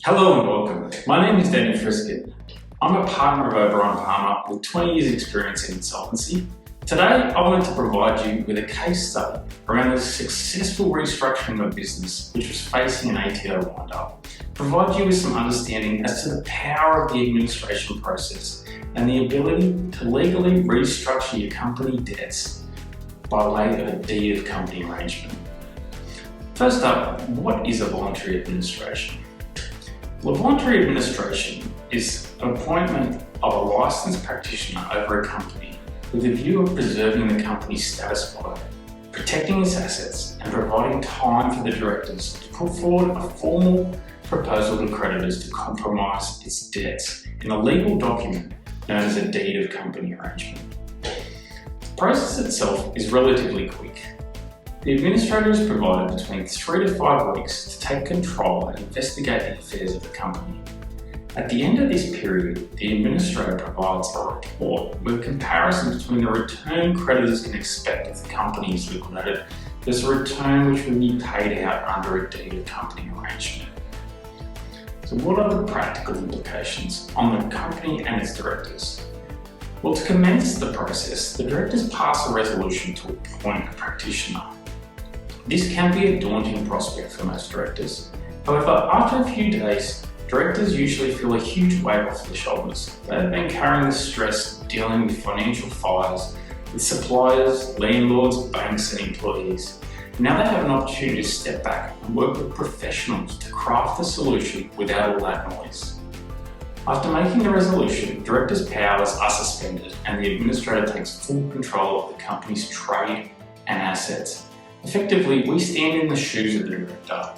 Hello and welcome. My name is Daniel Friskin. I'm a partner of O'Brien Palmer with 20 years experience in insolvency. Today I wanted to provide you with a case study around the successful restructuring of a business which was facing an ATO wind-up. Provide you with some understanding as to the power of the administration process and the ability to legally restructure your company debts by way of a deed of company arrangement. First up, what is a voluntary administration? Well, voluntary administration is an appointment of a licensed practitioner over a company with a view of preserving the company's status quo, protecting its assets, and providing time for the directors to put forward a formal proposal to creditors to compromise its debts in a legal document known as a deed of company arrangement. The process itself is relatively quick. The administrator is provided between 3 to 5 weeks to take control and investigate the affairs of the company. At the end of this period, the administrator provides a report with a comparison between the return creditors can expect if the company is liquidated versus a return which will be paid out under a deed of company arrangement. So what are the practical implications on the company and its directors? Well, to commence the process, the directors pass a resolution to appoint a practitioner. This can be a daunting prospect for most directors. However, after a few days, directors usually feel a huge weight off their shoulders. They have been carrying the stress of dealing with financial fires with suppliers, landlords, banks and employees. Now they have an opportunity to step back and work with professionals to craft a solution without all that noise. After making the resolution, directors' powers are suspended and the administrator takes full control of the company's trade and assets. Effectively, we stand in the shoes of the director.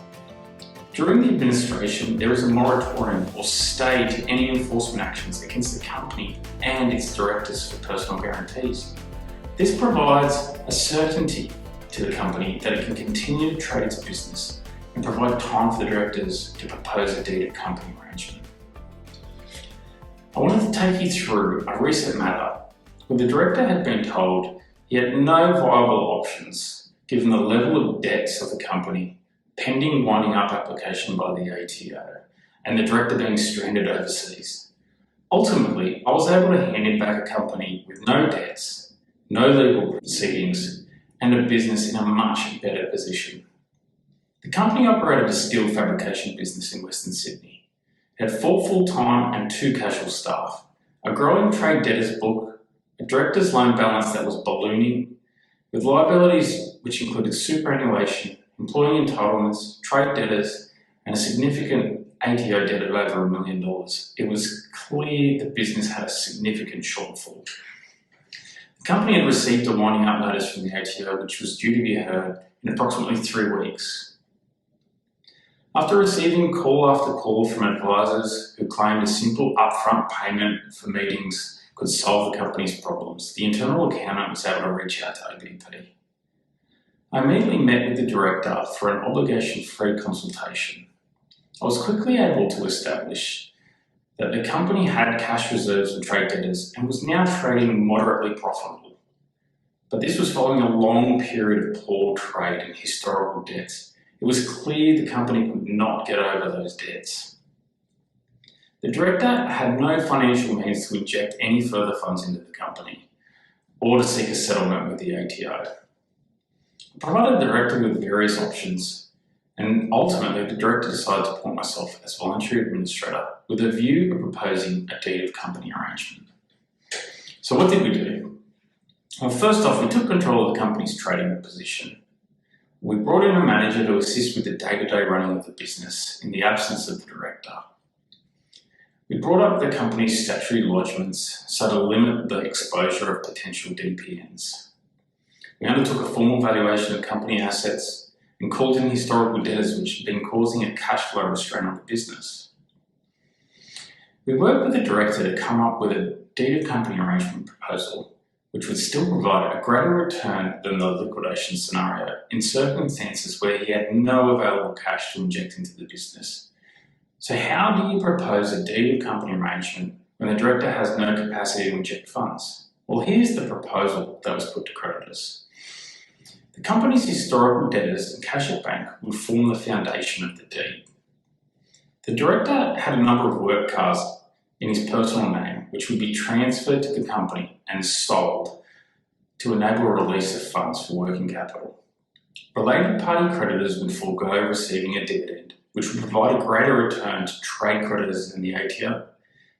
During the administration, there is a moratorium or stay to any enforcement actions against the company and its directors for personal guarantees. This provides a certainty to the company that it can continue to trade its business and provide time for the directors to propose a deed of company arrangement. I wanted to take you through a recent matter where the director had been told he had no viable options given the level of debts of the company, pending winding up application by the ATO, and the director being stranded overseas. Ultimately, I was able to hand him back a company with no debts, no legal proceedings, and a business in a much better position. The company operated a steel fabrication business in Western Sydney. It had 4 full-time and 2 casual staff, a growing trade debtors book, a director's loan balance that was ballooning, with liabilities which included superannuation, employee entitlements, trade debtors, and a significant ATO debt of over $1 million. It was clear the business had a significant shortfall. The company had received a winding up notice from the ATO, which was due to be heard in approximately 3 weeks. After receiving call after call from advisors who claimed a simple upfront payment for meetings could solve the company's problems, the internal accountant was able to reach out to OBP. I immediately met with the director for an obligation-free consultation. I was quickly able to establish that the company had cash reserves and trade debtors and was now trading moderately profitable. But this was following a long period of poor trade and historical debts. It was clear the company could not get over those debts. The director had no financial means to inject any further funds into the company or to seek a settlement with the ATO. I provided the director with various options, and ultimately the director decided to appoint myself as voluntary administrator with a view of proposing a deed of company arrangement. So what did we do? Well, first off, we took control of the company's trading position. We brought in a manager to assist with the day-to-day running of the business in the absence of the director. We brought up the company's statutory lodgements so to limit the exposure of potential DPNs. We undertook a formal valuation of company assets and called in historical debtors which had been causing a cash flow restraint on the business. We worked with the director to come up with a deed of company arrangement proposal which would still provide a greater return than the liquidation scenario in circumstances where he had no available cash to inject into the business. So how do you propose a deed of company arrangement when the director has no capacity to inject funds? Well, here's the proposal that was put to creditors. The company's historical debtors and cash at bank would form the foundation of the deed. The director had a number of work cars in his personal name, which would be transferred to the company and sold to enable a release of funds for working capital. Related party creditors would forego receiving a dividend, which would provide a greater return to trade creditors in the ATO.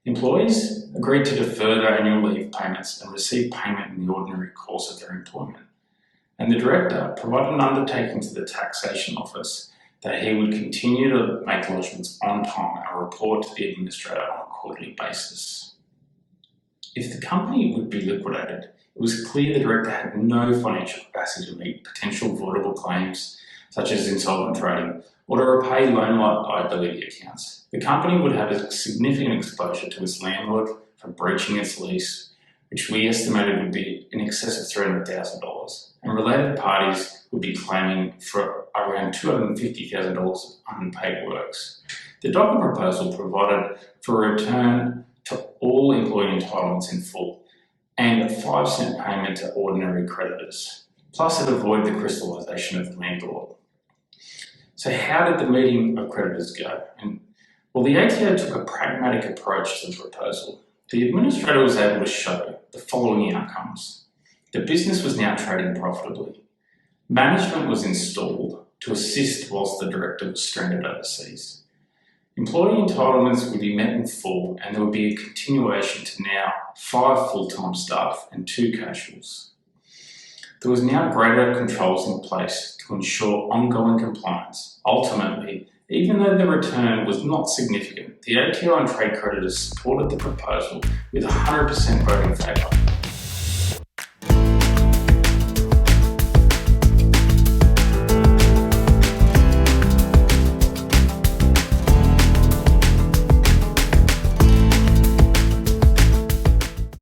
Employees agreed to defer their annual leave payments and receive payment in the ordinary course of their employment. And the director provided an undertaking to the taxation office that he would continue to make lodgements on time and report to the administrator on a quarterly basis. If the company would be liquidated, it was clear the director had no financial capacity to meet potential voidable claims, such as insolvent trading, or to repay loan liability accounts. The company would have a significant exposure to its landlord for breaching its lease, which we estimated would be in excess of $300,000, and related parties would be claiming for around $250,000 of unpaid works. The docket proposal provided for a return to all employee entitlements in full and a 5-cent payment to ordinary creditors. Plus, it avoided the crystallisation of the landlord. So how did the meeting of creditors go? Well, the ATO took a pragmatic approach to the proposal. The administrator was able to show the following outcomes. The business was now trading profitably. Management was installed to assist whilst the director was stranded overseas. Employee entitlements would be met in full, and there would be a continuation to now 5 full-time staff and 2 casuals. There was now greater controls in place to ensure ongoing compliance. Ultimately, even though the return was not significant, the ATO and trade creditors supported the proposal with 100% vote in favour.